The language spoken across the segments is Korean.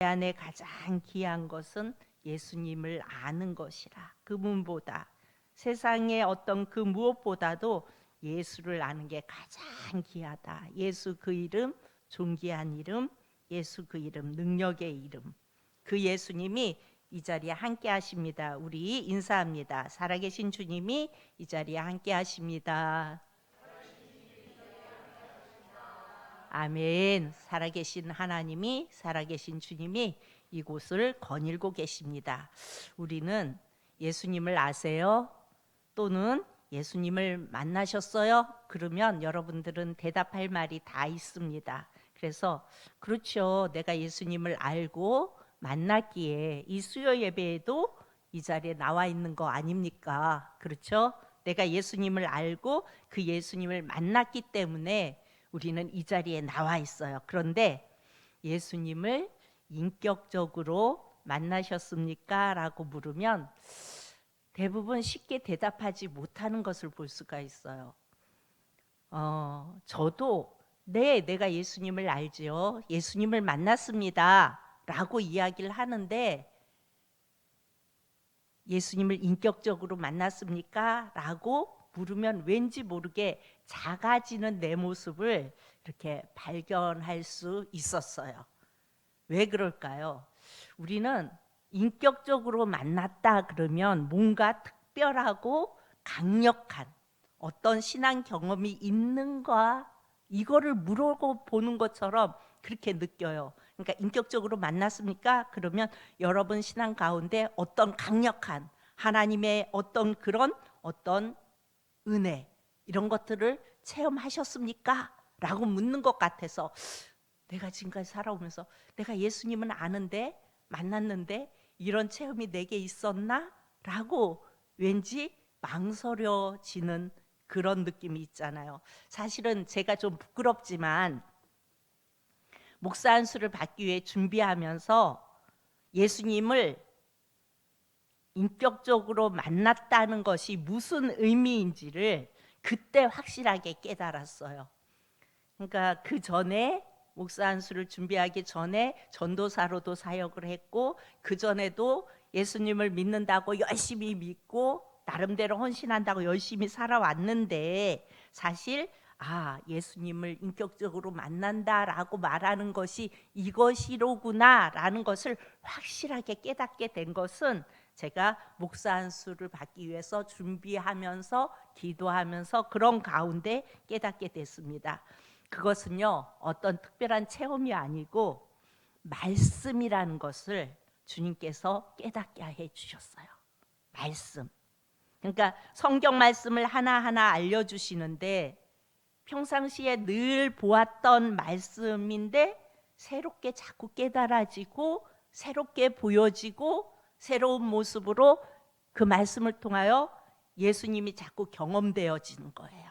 내 안에 가장 귀한 것은 예수님을 아는 것이라. 그분보다 세상의 어떤 그 무엇보다도 예수를 아는 게 가장 귀하다. 예수 그 이름 존귀한 이름, 예수 그 이름 능력의 이름. 그 예수님이 이 자리에 함께 하십니다. 우리 인사합니다. 살아계신 주님이 이 자리에 함께 하십니다. 아멘. 살아계신 하나님이, 살아계신 주님이 이곳을 거닐고 계십니다. 우리는 예수님을 아세요? 또는 예수님을 만나셨어요? 그러면 여러분들은 대답할 말이 다 있습니다. 그래서 그렇죠. 내가 예수님을 알고 만났기에 이 수요 예배에도 이 자리에 나와 있는 거 아닙니까? 그렇죠? 내가 예수님을 알고 그 예수님을 만났기 때문에 우리는 이 자리에 나와 있어요. 그런데 예수님을 인격적으로 만나셨습니까? 라고 물으면 대부분 쉽게 대답하지 못하는 것을 볼 수가 있어요. 저도 네, 내가 예수님을 알지요. 예수님을 만났습니다. 라고 이야기를 하는데 예수님을 인격적으로 만났습니까? 라고 물으면 왠지 모르게 작아지는 내 모습을 이렇게 발견할 수 있었어요. 왜 그럴까요? 우리는 인격적으로 만났다 그러면 뭔가 특별하고 강력한 어떤 신앙 경험이 있는가 이거를 물어보는 것처럼 그렇게 느껴요. 그러니까 인격적으로 만났습니까? 그러면 여러분 신앙 가운데 어떤 강력한 하나님의 어떤 그런 어떤 은혜 이런 것들을 체험하셨습니까? 라고 묻는 것 같아서 내가 지금까지 살아오면서 내가 예수님은 아는데 만났는데 이런 체험이 내게 있었나? 라고 왠지 망설여지는 그런 느낌이 있잖아요. 사실은 제가 좀 부끄럽지만 목사 안수를 받기 위해 준비하면서 예수님을 인격적으로 만났다는 것이 무슨 의미인지를 그때 확실하게 깨달았어요. 그러니까 그 전에 목사 안수를 준비하기 전에 전도사로도 사역을 했고 그 전에도 예수님을 믿는다고 열심히 믿고 나름대로 헌신한다고 열심히 살아왔는데 사실 예수님을 인격적으로 만난다라고 말하는 것이 이것이로구나라는 것을 확실하게 깨닫게 된 것은 제가 목사 안수를 받기 위해서 준비하면서 기도하면서 그런 가운데 깨닫게 됐습니다. 그것은요 어떤 특별한 체험이 아니고 말씀이라는 것을 주님께서 깨닫게 해 주셨어요. 말씀. 그러니까 성경 말씀을 하나하나 알려주시는데 평상시에 늘 보았던 말씀인데 새롭게 자꾸 깨달아지고 새롭게 보여지고 새로운 모습으로 그 말씀을 통하여 예수님이 자꾸 경험되어지는 거예요.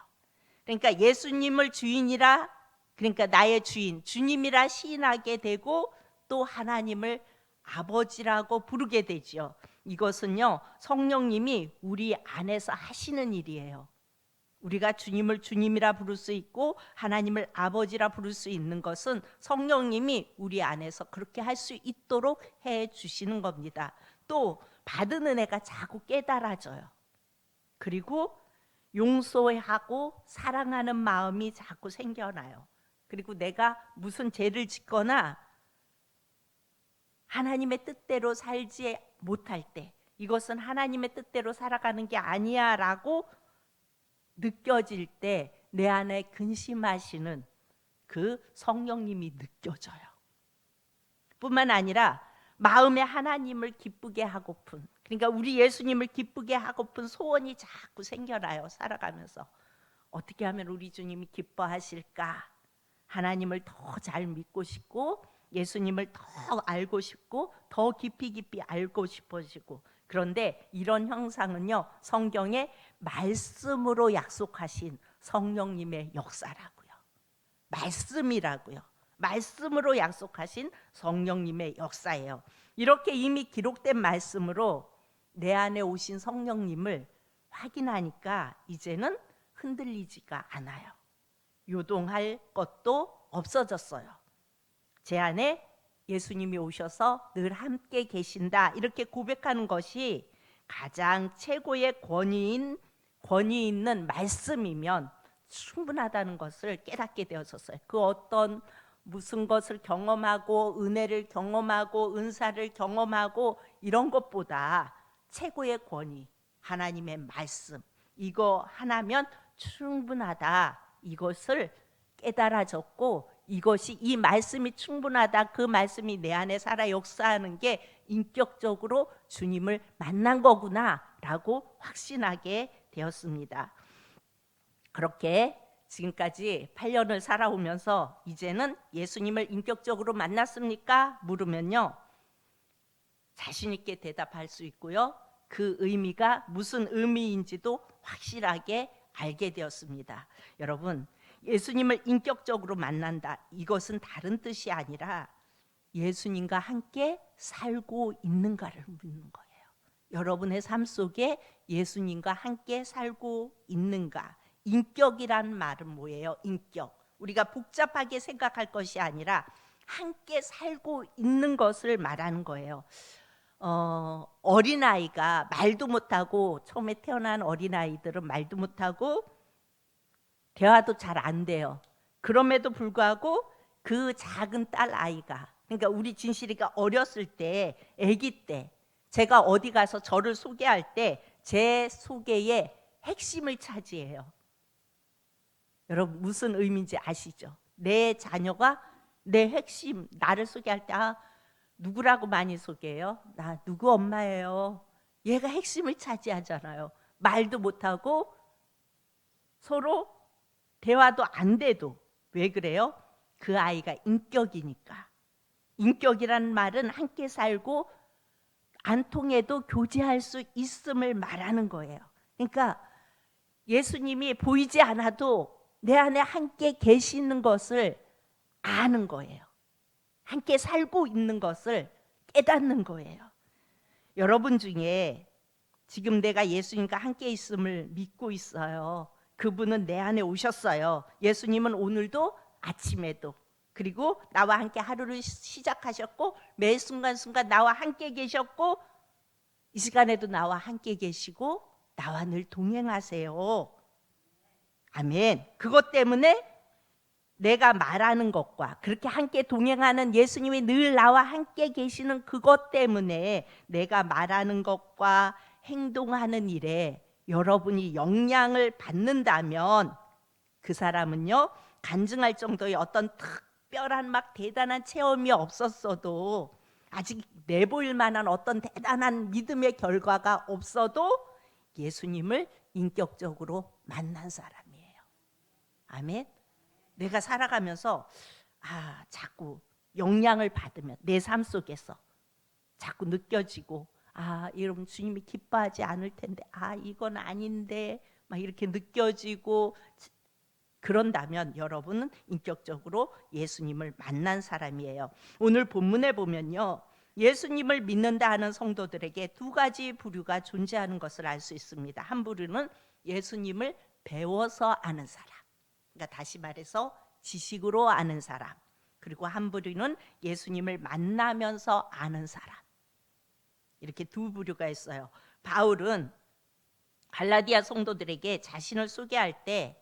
그러니까 예수님을 주인이라 그러니까 나의 주인 주님이라 시인하게 되고 또 하나님을 아버지라고 부르게 되죠. 이것은요 성령님이 우리 안에서 하시는 일이에요. 우리가 주님을 주님이라 부를 수 있고 하나님을 아버지라 부를 수 있는 것은 성령님이 우리 안에서 그렇게 할 수 있도록 해 주시는 겁니다. 또 받은 은혜가 자꾸 깨달아져요. 그리고 용서하고 사랑하는 마음이 자꾸 생겨나요. 그리고 내가 무슨 죄를 짓거나 하나님의 뜻대로 살지 못할 때 이것은 하나님의 뜻대로 살아가는 게 아니야 라고 느껴질 때 내 안에 근심하시는 그 성령님이 느껴져요. 뿐만 아니라 마음에 하나님을 기쁘게 하고픈 그러니까 우리 예수님을 기쁘게 하고픈 소원이 자꾸 생겨나요. 살아가면서 어떻게 하면 우리 주님이 기뻐하실까? 하나님을 더 잘 믿고 싶고 예수님을 더 알고 싶고 더 깊이 알고 싶어지고 그런데 이런 형상은요 성경에 말씀으로 약속하신 성령님의 역사라고요. 말씀이라고요. 말씀으로 약속하신 성령님의 역사예요. 이렇게 이미 기록된 말씀으로 내 안에 오신 성령님을 확인하니까 이제는 흔들리지가 않아요. 요동할 것도 없어졌어요. 제 안에 예수님이 오셔서 늘 함께 계신다 이렇게 고백하는 것이 가장 최고의 권위 있는 말씀이면 충분하다는 것을 깨닫게 되었었어요. 그 어떤 무슨 것을 경험하고 은혜를 경험하고 은사를 경험하고 이런 것보다 최고의 권위, 하나님의 말씀, 이거 하나면 충분하다, 이것을 깨달아졌고, 이것이 이 말씀이 충분하다, 그 말씀이 내 안에 살아 역사하는 게 인격적으로 주님을 만난 거구나 라고 확신하게 되었습니다. 그렇게 지금까지 8년을 살아오면서 이제는 예수님을 인격적으로 만났습니까? 물으면요, 자신 있게 대답할 수 있고요, 그 의미가 무슨 의미인지도 확실하게 알게 되었습니다. 여러분, 예수님을 인격적으로 만난다, 이것은 다른 뜻이 아니라 예수님과 함께 살고 있는가를 묻는 거예요. 여러분의 삶 속에 예수님과 함께 살고 있는가? 인격이란 말은 뭐예요? 인격. 우리가 복잡하게 생각할 것이 아니라 함께 살고 있는 것을 말하는 거예요. 어린아이가 말도 못하고, 처음에 태어난 어린아이들은 말도 못하고 대화도 잘 안 돼요. 그럼에도 불구하고 그 작은 딸 아이가, 그러니까 우리 진실이가 어렸을 때, 아기 때 제가 어디 가서 저를 소개할 때 제 소개의 핵심을 차지해요. 여러분, 무슨 의미인지 아시죠? 내 자녀가 내 핵심, 나를 소개할 때 누구라고 많이 소개해요? 나 누구 엄마예요. 얘가 핵심을 차지하잖아요. 말도 못하고 서로 대화도 안 돼도. 왜 그래요? 그 아이가 인격이니까. 인격이라는 말은 함께 살고 안 통해도 교제할 수 있음을 말하는 거예요. 그러니까 예수님이 보이지 않아도 내 안에 함께 계시는 것을 아는 거예요. 함께 살고 있는 것을 깨닫는 거예요. 여러분 중에 지금 내가 예수님과 함께 있음을 믿고 있어요. 그분은 내 안에 오셨어요. 예수님은 오늘도 아침에도, 그리고 나와 함께 하루를 시작하셨고 매 순간순간 나와 함께 계셨고 이 시간에도 나와 함께 계시고 나와 늘 동행하세요. 아멘. 그것 때문에 내가 말하는 것과 그렇게 함께 동행하는 예수님이 늘 나와 함께 계시는 그것 때문에 내가 말하는 것과 행동하는 일에 여러분이 영향을 받는다면 그 사람은요, 간증할 정도의 어떤 특별한 막 대단한 체험이 없었어도, 아직 내보일 만한 어떤 대단한 믿음의 결과가 없어도 예수님을 인격적으로 만난 사람이에요. 아멘. 내가 살아가면서 자꾸 영향을 받으면 내 삶 속에서 자꾸 느껴지고, 여러분 주님이 기뻐하지 않을 텐데, 이건 아닌데 막 이렇게 느껴지고, 그런다면 여러분은 인격적으로 예수님을 만난 사람이에요. 오늘 본문에 보면요, 예수님을 믿는다 하는 성도들에게 두 가지 부류가 존재하는 것을 알 수 있습니다. 한 부류는 예수님을 배워서 아는 사람, 그러니까 다시 말해서 지식으로 아는 사람, 그리고 한 부류는 예수님을 만나면서 아는 사람. 이렇게 두 부류가 있어요. 바울은 갈라디아 성도들에게 자신을 소개할 때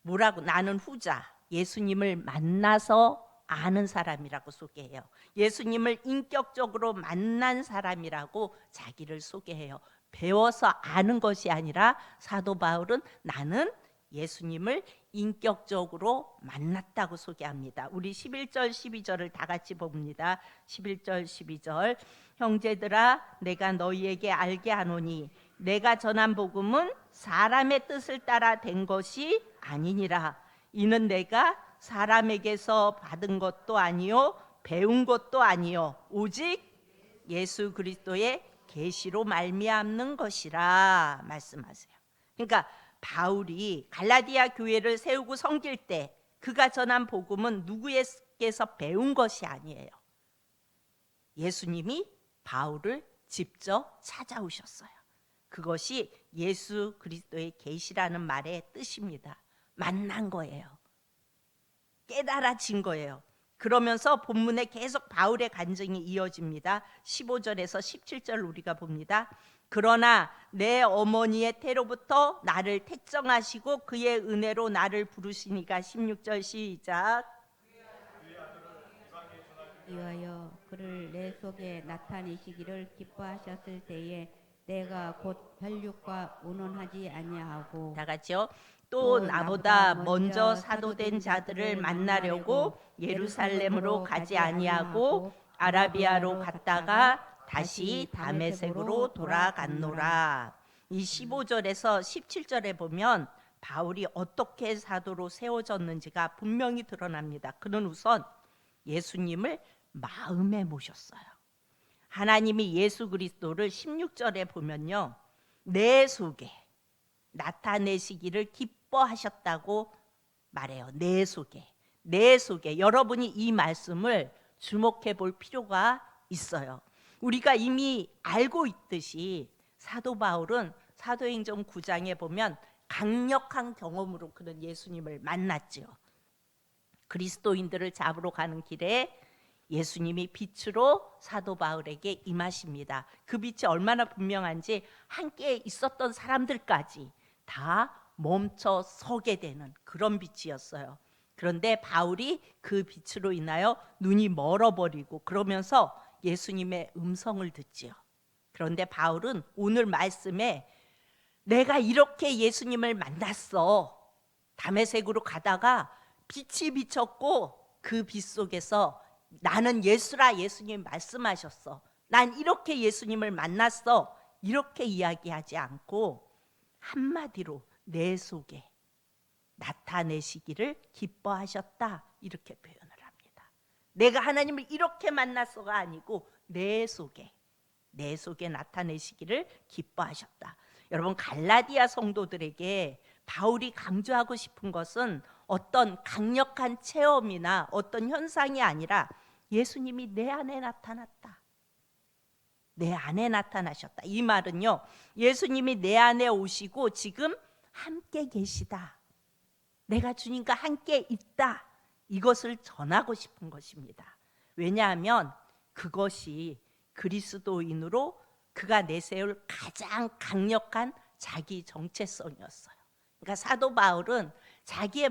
뭐라고? 나는 후자, 예수님을 만나서 아는 사람이라고 소개해요. 예수님을 인격적으로 만난 사람이라고 자기를 소개해요. 배워서 아는 것이 아니라 사도 바울은 나는 예수님을 인격적으로 만났다고 소개합니다. 우리 11절 12절을 다 같이 봅니다. 11절 12절. 형제들아, 내가 너희에게 알게 하노니 내가 전한 복음은 사람의 뜻을 따라 된 것이 아니니라. 이는 내가 사람에게서 받은 것도 아니요 배운 것도 아니요 오직 예수 그리스도의 계시로 말미암는 것이라 말씀하세요. 그러니까 바울이 갈라디아 교회를 세우고 섬길 때 그가 전한 복음은 누구에게서 배운 것이 아니에요. 예수님이 바울을 직접 찾아오셨어요. 그것이 예수 그리스도의 계시라는 말의 뜻입니다. 만난 거예요. 깨달아진 거예요. 그러면서 본문에 계속 바울의 간증이 이어집니다. 15절에서 17절 우리가 봅니다. 그러나 내 어머니의 태로부터 나를 택정하시고 그의 은혜로 나를 부르시니까 16절 시작. 이하여 그를 내 속에 나타내시기를 기뻐하셨을 때에 내가 곧 혈육과 운운하지 아니하고 다 같이요. 또 또 나보다 먼저 사도된 자들을 만나려고 예루살렘으로 가지 아니하고 아라비아로 갔다가 다시 다메섹으로 돌아갔노라. 이 15절에서 17절에 보면 바울이 어떻게 사도로 세워졌는지가 분명히 드러납니다. 그는 우선 예수님을 마음에 모셨어요. 하나님이 예수 그리스도를 16절에 보면요, 내 속에 나타내시기를 기뻐하셨다고 말해요. 내 속에 여러분이 이 말씀을 주목해 볼 필요가 있어요. 우리가 이미 알고 있듯이 사도 바울은 사도행전 9장에 보면 강력한 경험으로 그는 예수님을 만났지요. 그리스도인들을 잡으러 가는 길에 예수님이 빛으로 사도 바울에게 임하십니다. 그 빛이 얼마나 분명한지 함께 있었던 사람들까지 다 멈춰 서게 되는 그런 빛이었어요. 그런데 바울이 그 빛으로 인하여 눈이 멀어버리고 그러면서 예수님의 음성을 듣지요. 그런데 바울은 오늘 말씀에 내가 이렇게 예수님을 만났어. 다메섹으로 가다가 빛이 비쳤고 그 빛 속에서 나는 예수라 예수님 말씀하셨어. 난 이렇게 예수님을 만났어. 이렇게 이야기하지 않고 한마디로 내 속에 나타내시기를 기뻐하셨다 이렇게 표현을 합니다. 내가 하나님을 이렇게 만났어가 아니고 내 속에 나타내시기를 기뻐하셨다. 여러분, 갈라디아 성도들에게 바울이 강조하고 싶은 것은 어떤 강력한 체험이나 어떤 현상이 아니라 예수님이 내 안에 나타났다. 내 안에 나타나셨다. 이 말은요, 예수님이 내 안에 오시고 지금 함께 계시다. 내가 주님과 함께 있다. 이것을 전하고 싶은 것입니다. 왜냐하면 그것이 그리스도인으로 그가 내세울 가장 강력한 자기 정체성이었어요. 그러니까 사도 바울은 자기의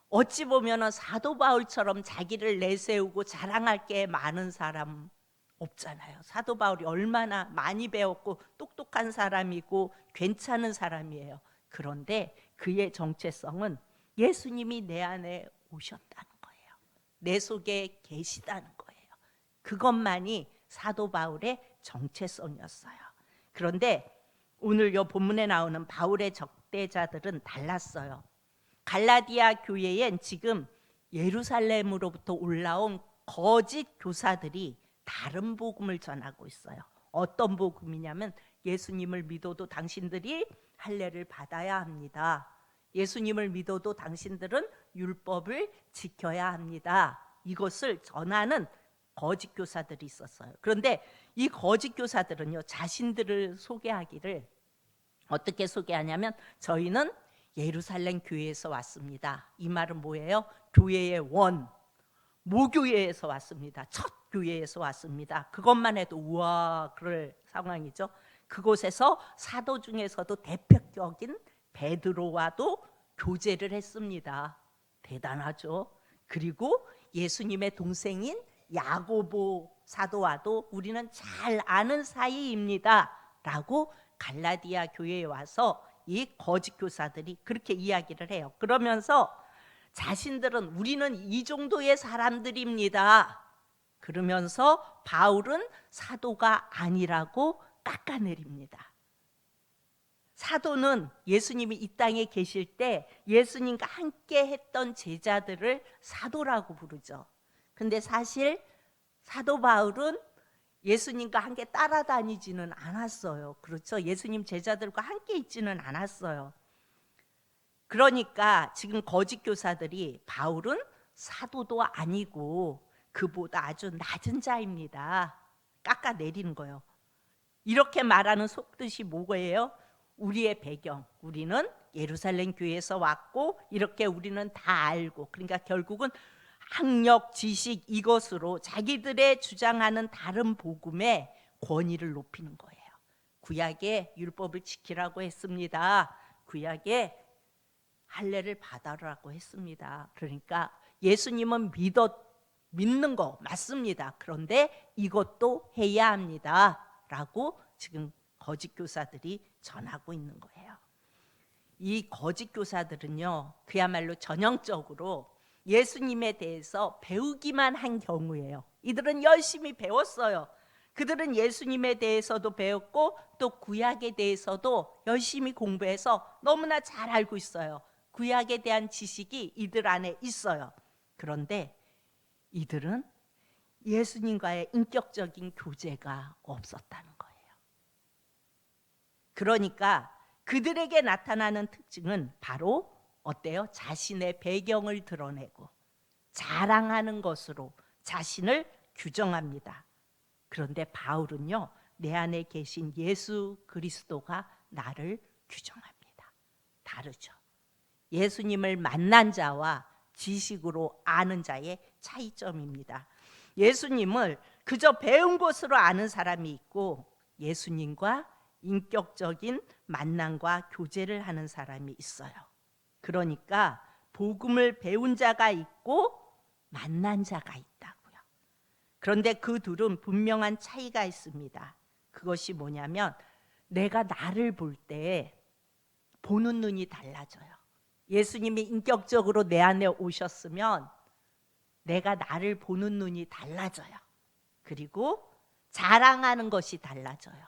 어찌 보면은 사도 바울처럼 자기를 내세우고 자랑할 게 많은 사람 없잖아요. 사도 바울이 얼마나 많이 배웠고 똑똑한 사람이고 괜찮은 사람이에요. 그런데 그의 정체성은 예수님이 내 안에 오셨다는 거예요. 내 속에 계시다는 거예요. 그것만이 사도 바울의 정체성이었어요. 그런데 오늘 이 본문에 나오는 바울의 적대자들은 달랐어요. 갈라디아 교회엔 지금 예루살렘으로부터 올라온 거짓 교사들이 다른 복음을 전하고 있어요. 어떤 복음이냐면 예수님을 믿어도 당신들이 할례를 받아야 합니다. 예수님을 믿어도 당신들은 율법을 지켜야 합니다. 이것을 전하는 거짓 교사들이 있었어요. 그런데 이 거짓 교사들은요, 자신들을 소개하기를 어떻게 소개하냐면 저희는 예루살렘 교회에서 왔습니다. 이 말은 뭐예요? 교회의 원, 모교회에서 왔습니다. 첫 교회에서 왔습니다. 그것만 해도 우와 그럴 상황이죠. 그곳에서 사도 중에서도 대표적인 베드로와도 교제를 했습니다. 대단하죠. 그리고 예수님의 동생인 야고보 사도와도 우리는 잘 아는 사이입니다 라고 갈라디아 교회에 와서 이 거짓 교사들이 그렇게 이야기를 해요. 그러면서 자신들은 우리는 이 정도의 사람들입니다. 그러면서 바울은 사도가 아니라고 깎아내립니다. 사도는 예수님이 이 땅에 계실 때 예수님과 함께 했던 제자들을 사도라고 부르죠. 근데 사실 사도 바울은 예수님과 함께 따라다니지는 않았어요. 그렇죠? 예수님 제자들과 함께 있지는 않았어요. 그러니까 지금 거짓 교사들이 바울은 사도도 아니고 그보다 아주 낮은 자입니다. 깎아내리는 거예요. 이렇게 말하는 속뜻이 뭐예요? 우리의 배경, 우리는 예루살렘 교회에서 왔고 이렇게 우리는 다 알고, 그러니까 결국은 학력, 지식 이것으로 자기들의 주장하는 다른 복음의 권위를 높이는 거예요. 구약의 율법을 지키라고 했습니다. 구약의 할례를 받아라고 했습니다. 그러니까 예수님은 믿는 거 맞습니다. 그런데 이것도 해야 합니다. 라고 지금 거짓 교사들이 전하고 있는 거예요. 이 거짓 교사들은요, 그야말로 전형적으로 예수님에 대해서 배우기만 한 경우예요. 이들은 열심히 배웠어요. 그들은 예수님에 대해서도 배웠고 또 구약에 대해서도 열심히 공부해서 너무나 잘 알고 있어요. 구약에 대한 지식이 이들 안에 있어요. 그런데 이들은 예수님과의 인격적인 교제가 없었다는 거예요. 그러니까 그들에게 나타나는 특징은 바로 어때요? 자신의 배경을 드러내고 자랑하는 것으로 자신을 규정합니다. 그런데 바울은요, 내 안에 계신 예수 그리스도가 나를 규정합니다. 다르죠. 예수님을 만난 자와 지식으로 아는 자의 차이점입니다. 예수님을 그저 배운 것으로 아는 사람이 있고 예수님과 인격적인 만남과 교제를 하는 사람이 있어요. 그러니까 복음을 배운 자가 있고 만난 자가 있다고요. 그런데 그 둘은 분명한 차이가 있습니다. 그것이 뭐냐면 내가 나를 볼 때 보는 눈이 달라져요. 예수님이 인격적으로 내 안에 오셨으면 내가 나를 보는 눈이 달라져요. 그리고 자랑하는 것이 달라져요.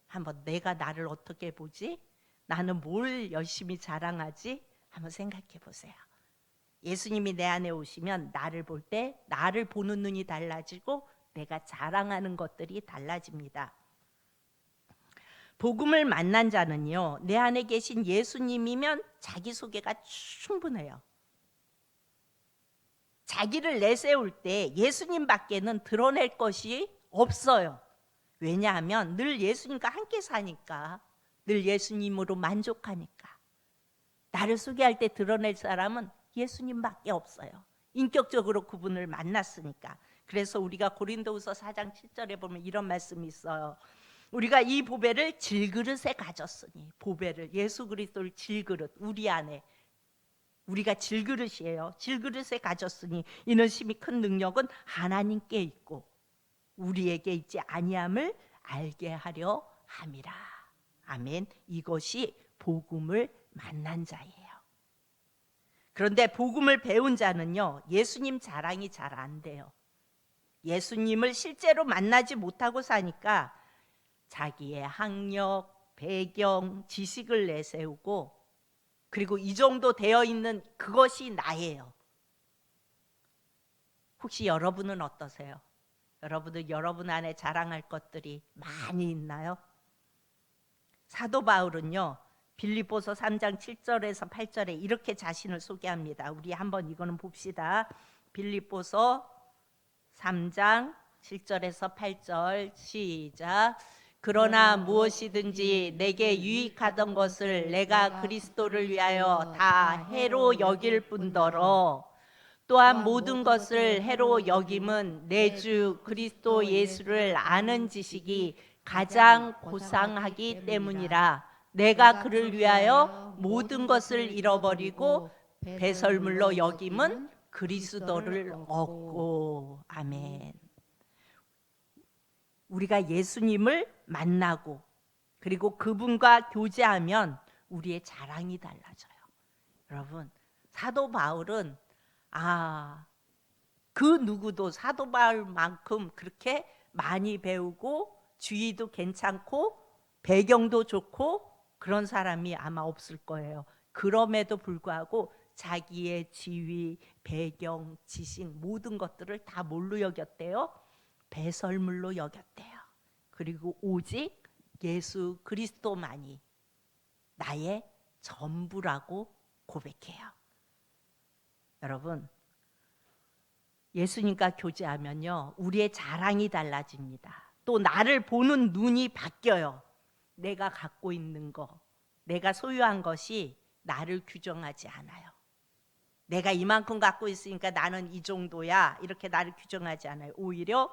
한번 내가 나를 어떻게 보지? 나는 뭘 열심히 자랑하지? 한번 생각해 보세요. 예수님이 내 안에 오시면 나를 볼 때 나를 보는 눈이 달라지고 내가 자랑하는 것들이 달라집니다. 복음을 만난 자는요, 내 안에 계신 예수님이면 자기소개가 충분해요. 자기를 내세울 때 예수님밖에는 드러낼 것이 없어요. 왜냐하면 늘 예수님과 함께 사니까, 늘 예수님으로 만족하니까. 나를 소개할 때 드러낼 사람은 예수님밖에 없어요. 인격적으로 그분을 만났으니까. 그래서 우리가 고린도후서 4장 7절에 보면 이런 말씀이 있어요. 우리가 이 보배를 질그릇에 가졌으니, 보배를, 예수 그리스도를 질그릇, 우리 안에 우리가 질그릇이에요. 질그릇에 가졌으니 이는 심히 큰 능력은 하나님께 있고 우리에게 있지 아니함을 알게 하려 함이라. 아멘. 이것이 복음을 만난 자예요. 그런데 복음을 배운 자는요, 예수님 자랑이 잘 안 돼요. 예수님을 실제로 만나지 못하고 사니까 자기의 학력, 배경, 지식을 내세우고 그리고 이 정도 되어 있는 그것이 나예요. 혹시 여러분은 어떠세요? 여러분은 여러분 안에 자랑할 것들이 많이 있나요? 사도 바울은요, 빌립보서 3장 7절에서 8절에 이렇게 자신을 소개합니다. 우리 한번 이거는 봅시다. 빌립보서 3장 7절에서 8절 시작. 그러나 무엇이든지 내게 유익하던 것을 내가 그리스도를 위하여 다 해로 여길 뿐더러 또한 모든 것을 해로 여김은 내 주 그리스도 예수를 아는 지식이 가장 고상하기 때문이라. 내가 그를 위하여 모든 것을 잃어버리고 배설물로 여김은 그리스도를 얻고. 아멘. 우리가 예수님을 만나고 그리고 그분과 교제하면 우리의 자랑이 달라져요. 여러분, 사도 바울은 그 누구도 사도 바울만큼 그렇게 많이 배우고 주의도 괜찮고 배경도 좋고 그런 사람이 아마 없을 거예요. 그럼에도 불구하고 자기의 지위, 배경, 지식 모든 것들을 다 뭘로 여겼대요? 배설물로 여겼대요. 그리고 오직 예수 그리스도만이 나의 전부라고 고백해요. 여러분, 예수님과 교제하면요, 우리의 자랑이 달라집니다. 또 나를 보는 눈이 바뀌어요. 내가 갖고 있는 거, 내가 소유한 것이 나를 규정하지 않아요. 내가 이만큼 갖고 있으니까 나는 이 정도야 이렇게 나를 규정하지 않아요. 오히려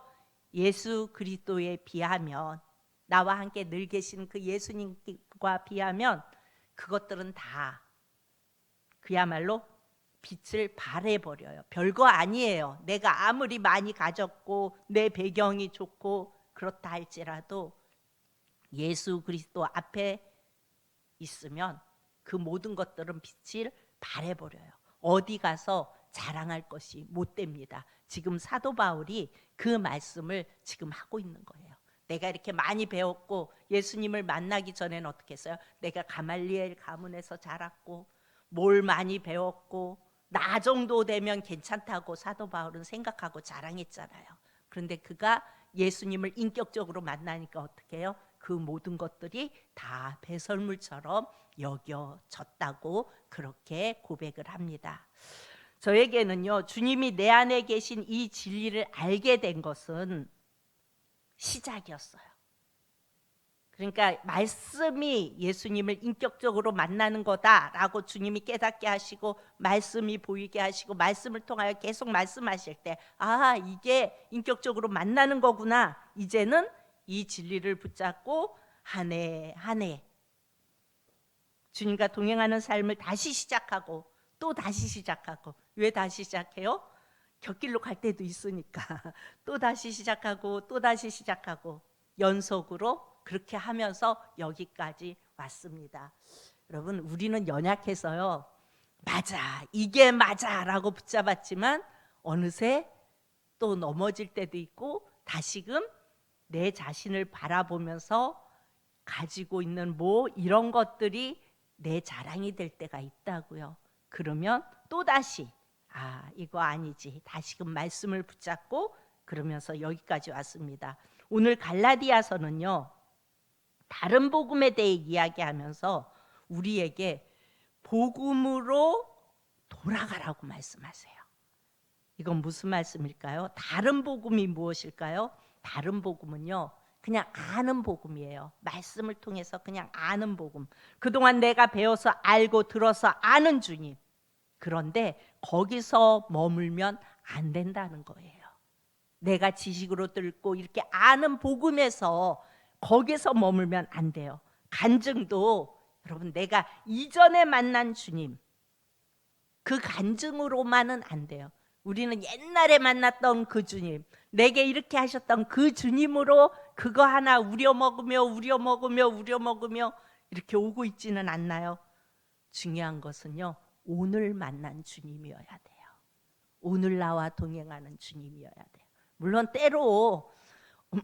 예수 그리스도에 비하면, 나와 함께 늘 계신 그 예수님과 비하면 그것들은 다 그야말로 빛을 발해버려요. 별거 아니에요. 내가 아무리 많이 가졌고 내 배경이 좋고 그렇다 할지라도 예수 그리스도 앞에 있으면 그 모든 것들은 빛을 발해버려요. 어디 가서 자랑할 것이 못 됩니다. 지금 사도 바울이 그 말씀을 지금 하고 있는 거예요. 내가 이렇게 많이 배웠고 예수님을 만나기 전에는 어떻게 했어요? 내가 가말리엘 가문에서 자랐고 뭘 많이 배웠고 나 정도 되면 괜찮다고 사도 바울은 생각하고 자랑했잖아요. 그런데 그가 예수님을 인격적으로 만나니까 어떻게 해요? 그 모든 것들이 다 배설물처럼 여겨졌다고 그렇게 고백을 합니다. 저에게는요, 주님이 내 안에 계신 이 진리를 알게 된 것은 시작이었어요. 그러니까 말씀이 예수님을 인격적으로 만나는 거다라고 주님이 깨닫게 하시고 말씀이 보이게 하시고 말씀을 통하여 계속 말씀하실 때, 아, 이게 인격적으로 만나는 거구나. 이제는 이 진리를 붙잡고 한 해 한 해 주님과 동행하는 삶을 다시 시작하고 또 다시 시작하고. 왜 다시 시작해요? 곁길로 갈 때도 있으니까. 또 다시 시작하고 또 다시 시작하고 연속으로 그렇게 하면서 여기까지 왔습니다. 여러분, 우리는 연약해서요, 맞아, 이게 맞아라고 붙잡았지만 어느새 또 넘어질 때도 있고 다시금 내 자신을 바라보면서 가지고 있는 뭐 이런 것들이 내 자랑이 될 때가 있다고요. 그러면 또다시 이거 아니지, 다시금 말씀을 붙잡고 그러면서 여기까지 왔습니다. 오늘 갈라디아서는요, 다른 복음에 대해 이야기하면서 우리에게 복음으로 돌아가라고 말씀하세요. 이건 무슨 말씀일까요? 다른 복음이 무엇일까요? 다른 복음은요, 그냥 아는 복음이에요. 말씀을 통해서 그냥 아는 복음. 그동안 내가 배워서 알고 들어서 아는 주님. 그런데 거기서 머물면 안 된다는 거예요. 내가 지식으로 듣고 이렇게 아는 복음에서 거기서 머물면 안 돼요. 간증도 여러분, 내가 이전에 만난 주님, 그 간증으로만은 안 돼요. 우리는 옛날에 만났던 그 주님, 내게 이렇게 하셨던 그 주님으로 그거 하나 우려먹으며 이렇게 오고 있지는 않나요? 중요한 것은요, 오늘 만난 주님이어야 돼요. 오늘 나와 동행하는 주님이어야 돼요. 물론 때로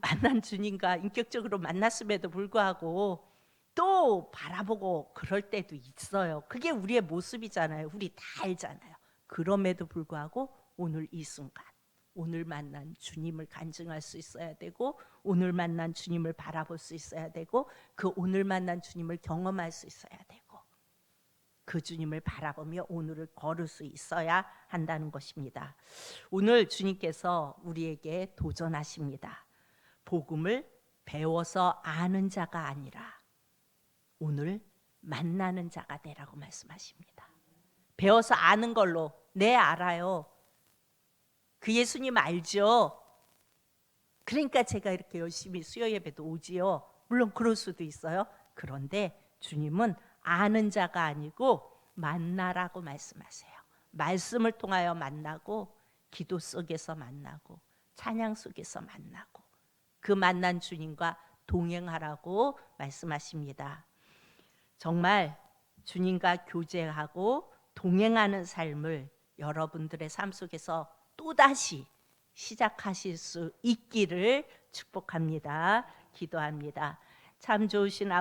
만난 주님과 인격적으로 만났음에도 불구하고 또 바라보고 그럴 때도 있어요. 그게 우리의 모습이잖아요. 우리 다 알잖아요. 그럼에도 불구하고 오늘 이 순간, 오늘 만난 주님을 간증할 수 있어야 되고, 오늘 만난 주님을 바라볼 수 있어야 되고, 그 오늘 만난 주님을 경험할 수 있어야 되고, 그 주님을 바라보며 오늘을 걸을 수 있어야 한다는 것입니다. 오늘 주님께서 우리에게 도전하십니다. 복음을 배워서 아는 자가 아니라 오늘 만나는 자가 되라고 말씀하십니다. 배워서 아는 걸로, 네 알아요, 그 예수님 알죠? 그러니까 제가 이렇게 열심히 수요 예배도 오지요. 물론 그럴 수도 있어요. 그런데 주님은 아는 자가 아니고 만나라고 말씀하세요. 말씀을 통하여 만나고, 기도 속에서 만나고, 찬양 속에서 만나고, 그 만난 주님과 동행하라고 말씀하십니다. 정말 주님과 교제하고 동행하는 삶을 여러분들의 삶 속에서 또다시 시작하실 수 있기를 축복합니다. 기도합니다. 참 좋으신 아버지,